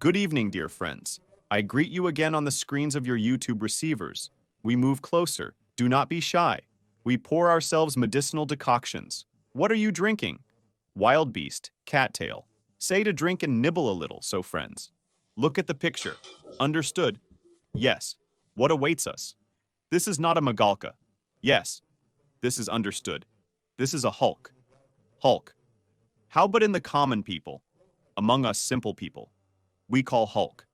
Good evening, dear friends. I greet you again on the screens of your YouTube receivers. We move closer. Do not be shy. We pour ourselves medicinal decoctions. What are you drinking? Wild beast, cattail. Say to drink and nibble a little, so friends. Look at the picture. Understood? Yes. What awaits us? This is not a Magalka. Yes. This is understood. This is a Hulk. Hulk. How but in the common people? Among us simple people. We call Hulk.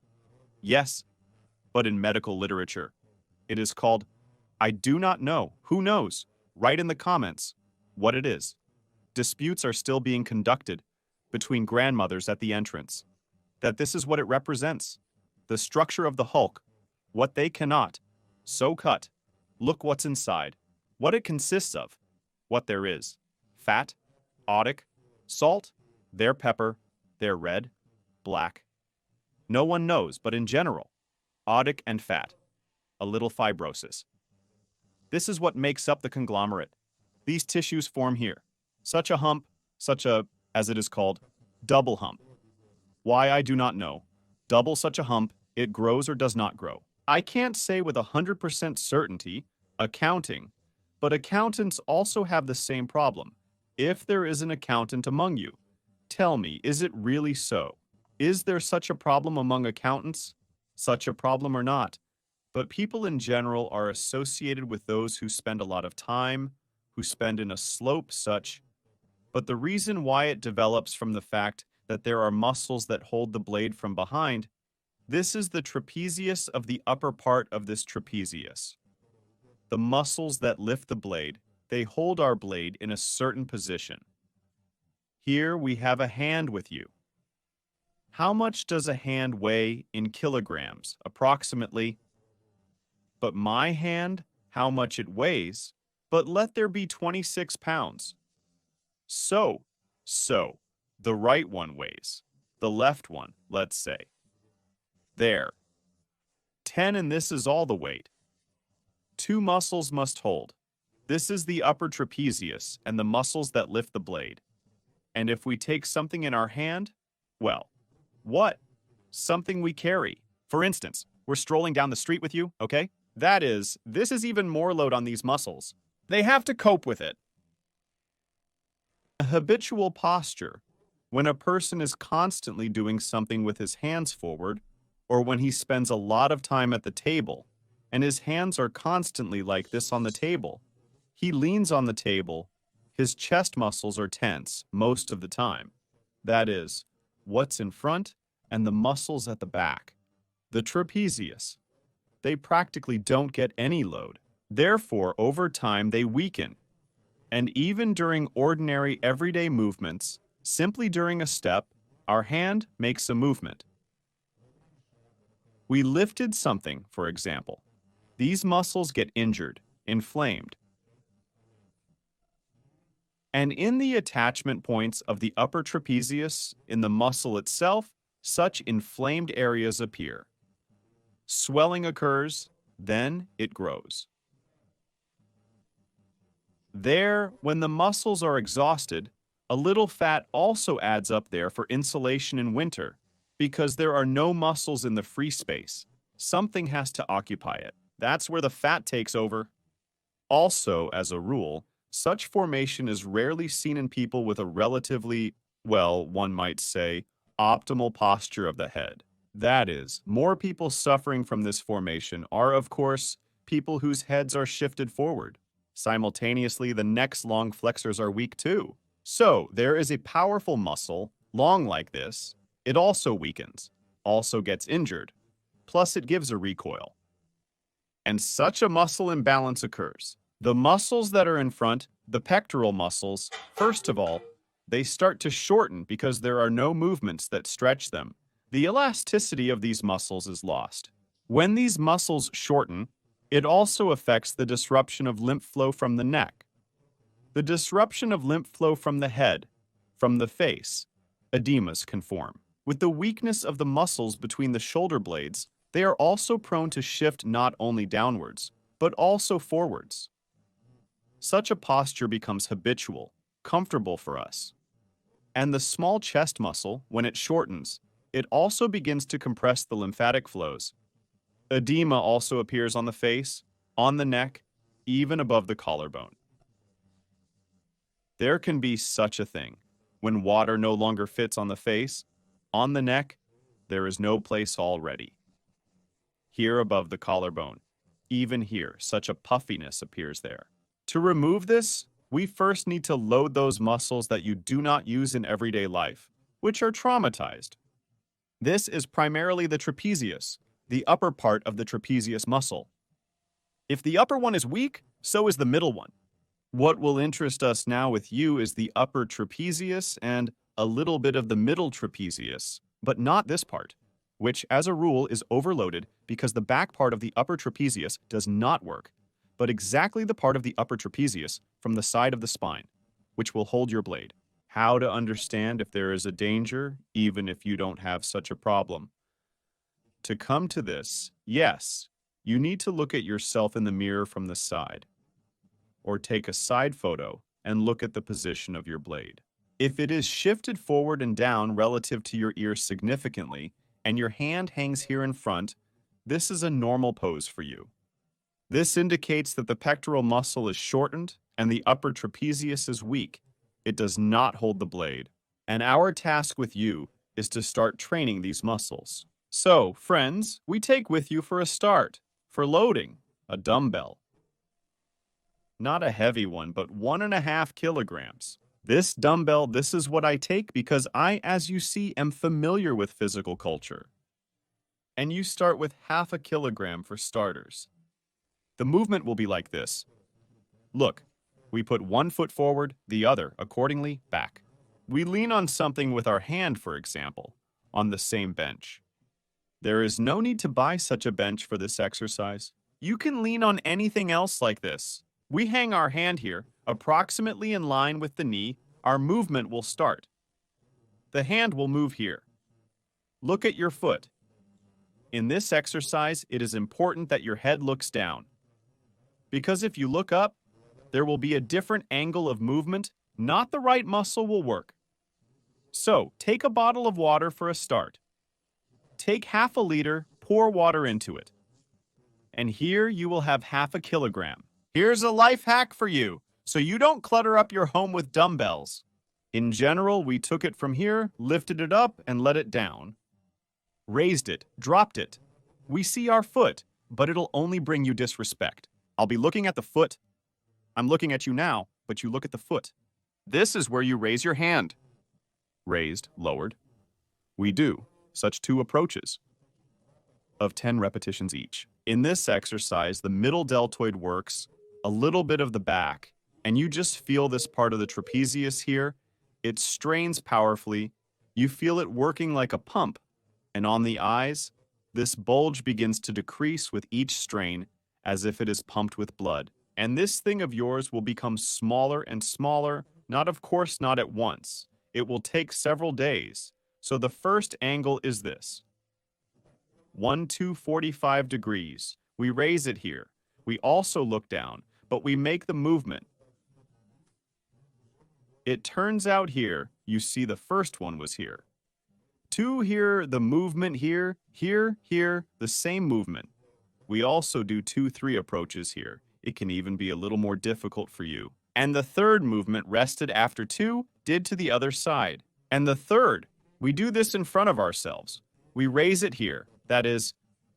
Yes, but in medical literature, it is called, I do not know. Who knows? Write in the comments what it is. Disputes are still being conducted between grandmothers at the entrance. That this is what it represents. The structure of the Hulk. What they cannot. So cut. Look what's inside. What it consists of. What there is. Fat. Odic. Salt. Their pepper. Their red. Black. No one knows, but in general, odic and fat, a little fibrosis. This is what makes up the conglomerate. These tissues form here. Such a hump, such a, as it is called, double hump. Why, I do not know. Double such a hump, it grows or does not grow. I can't say with 100% certainty, accounting, but accountants also have the same problem. If there is an accountant among you, tell me, is it really so? Is there such a problem among accountants? Such a problem or not? But people in general are associated with those who spend a lot of time, who spend in a slope such. But the reason why it develops from the fact that there are muscles that hold the blade from behind, this is the trapezius of the upper part of this trapezius. The muscles that lift the blade, they hold our blade in a certain position. Here we have a hand with you. How much does a hand weigh in kilograms, approximately? But my hand, how much it weighs, but let there be 26 pounds. So, the right one weighs, the left one, let's say. There. 10 and this is all the weight. Two muscles must hold. This is the upper trapezius and the muscles that lift the blade. And if we take something in our hand, well, what? Something we carry. For instance, we're strolling down the street with you, okay? This is even more load on these muscles. They have to cope with it. A habitual posture, when a person is constantly doing something with his hands forward, or when he spends a lot of time at the table, and his hands are constantly like this on the table. He leans on the table, his chest muscles are tense most of the time. That is, what's in front and the muscles at the back. The trapezius. They practically don't get any load. Therefore, over time, they weaken. And even during ordinary everyday movements, simply during a step, our hand makes a movement. We lifted something, for example. These muscles get injured, inflamed. And in the attachment points of the upper trapezius, in the muscle itself, such inflamed areas appear. Swelling occurs, then it grows. There, when the muscles are exhausted, a little fat also adds up there for insulation in winter, because there are no muscles in the free space. Something has to occupy it. That's where the fat takes over. Also, as a rule, such formation is rarely seen in people with a relatively, well, one might say, optimal posture of the head. That is, more people suffering from this formation are, of course, people whose heads are shifted forward. Simultaneously, the neck's long flexors are weak too. So, there is a powerful muscle, long like this. It also weakens, also gets injured, plus it gives a recoil. And such a muscle imbalance occurs. The muscles that are in front, the pectoral muscles, first of all, they start to shorten because there are no movements that stretch them. The elasticity of these muscles is lost. When these muscles shorten, it also affects the disruption of lymph flow from the neck. The disruption of lymph flow from the head, from the face, edemas can form. With the weakness of the muscles between the shoulder blades, they are also prone to shift not only downwards, but also forwards. Such a posture becomes habitual, comfortable for us. And the small chest muscle, when it shortens, It also begins to compress the lymphatic flows. Edema also appears on the face, on the neck, even above the collarbone. There can be such a thing. When water no longer fits on the face, on the neck, there is no place already. Here above the collarbone, even here, such a puffiness appears there. To remove this, we first need to load those muscles that you do not use in everyday life, which are traumatized. This is primarily the trapezius, the upper part of the trapezius muscle. If the upper one is weak, so is the middle one. What will interest us now with you is the upper trapezius and a little bit of the middle trapezius, but not this part, which as a rule is overloaded because the back part of the upper trapezius does not work, but exactly the part of the upper trapezius from the side of the spine, which will hold your blade. How to understand if there is a danger, even if you don't have such a problem. To come to this, yes, you need to look at yourself in the mirror from the side, or take a side photo and look at the position of your blade. If it is shifted forward and down relative to your ear significantly, and your hand hangs here in front, this is a normal pose for you. This indicates that the pectoral muscle is shortened and the upper trapezius is weak. It does not hold the blade. And our task with you is to start training these muscles. So, friends, we take with you for a start, for loading, a dumbbell. Not a heavy one, but 1.5 kilograms. This dumbbell, this is what I take because I, as you see, am familiar with physical culture. And you start with 0.5 kilogram for starters. The movement will be like this. Look, we put one foot forward, the other, accordingly, back. We lean on something with our hand, for example, on the same bench. There is no need to buy such a bench for this exercise. You can lean on anything else like this. We hang our hand here, approximately in line with the knee. Our movement will start. The hand will move here. Look at your foot. In this exercise, it is important that your head looks down. Because if you look up, there will be a different angle of movement, not the right muscle will work. So, take a bottle of water for a start. Take 0.5 liter, pour water into it. And here you will have 0.5 kilogram. Here's a life hack for you, so you don't clutter up your home with dumbbells. In general, we took it from here, lifted it up, and let it down. Raised it, dropped it. We see our foot, but it'll only bring you disrespect. I'll be looking at the foot. I'm looking at you now, but you look at the foot. This is where you raise your hand. Raised, lowered. We do such 2 approaches of 10 repetitions each. In this exercise, the middle deltoid works, a little bit of the back, and you just feel this part of the trapezius here. It strains powerfully. You feel it working like a pump. And on the eyes, this bulge begins to decrease with each strain as if it is pumped with blood. And this thing of yours will become smaller and smaller, of course, not at once. It will take several days. So the first angle is this. 1 to 45 degrees. We raise it here. We also look down, but we make the movement. It turns out here, you see the first one was here. 2 here, the movement here, here, the same movement. We also do 2-3 approaches here. It can even be a little more difficult for you. And the third movement rested after 2, did to the other side. And the third, we do this in front of ourselves. We raise it here. That is,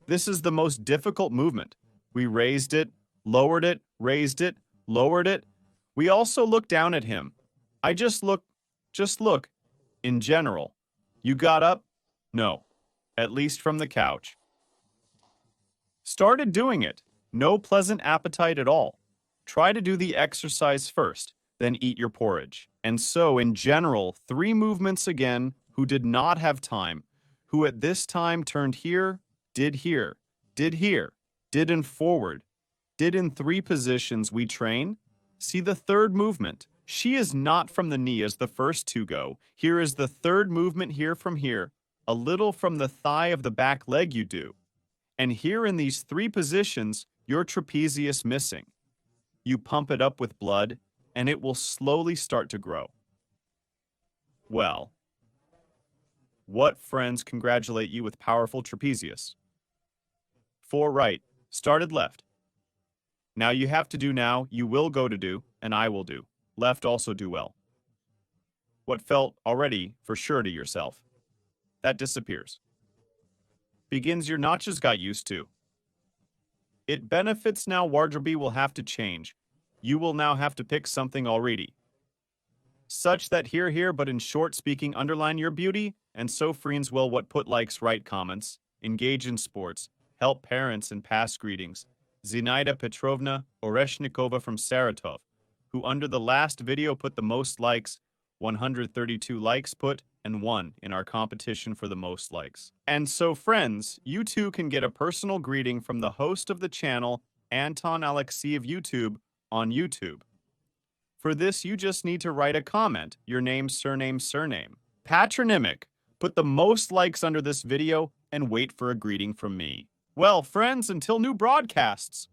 this is the most difficult movement. We raised it, lowered it, raised it, lowered it. We also look down at him. I just look. In general. You got up? No. At least from the couch. Started doing it. No pleasant appetite at all. Try to do the exercise first, then eat your porridge. And so, in general, 3 movements again, who did not have time, who at this time turned here, did in forward, did in 3 positions we train. See the third movement. She is not from the knee as the first 2 go. Here is the third movement here from here, a little from the thigh of the back leg you do. And here in these 3 positions, your trapezius missing. You pump it up with blood, and it will slowly start to grow. Well, What friends congratulate you with powerful trapezius? 4 right, started left. Now you have to do now, you will go to do, and I will do. Left also do well. What felt already for sure to yourself. That disappears. Begins your notches got used to. It benefits now wardrobe will have to change. You will now have to pick something already. Such that here but in short speaking underline your beauty, and so friends will what put likes write comments, engage in sports, help parents and pass greetings. Zinaida Petrovna Oreshnikova from Saratov, who under the last video put the most likes, 132 likes put, and won in our competition for the most likes. And so friends, you too can get a personal greeting from the host of the channel, Anton Alekseev YouTube, on YouTube. For this, you just need to write a comment, your name, surname. Patronymic. Put the most likes under this video and wait for a greeting from me. Well, friends, until new broadcasts.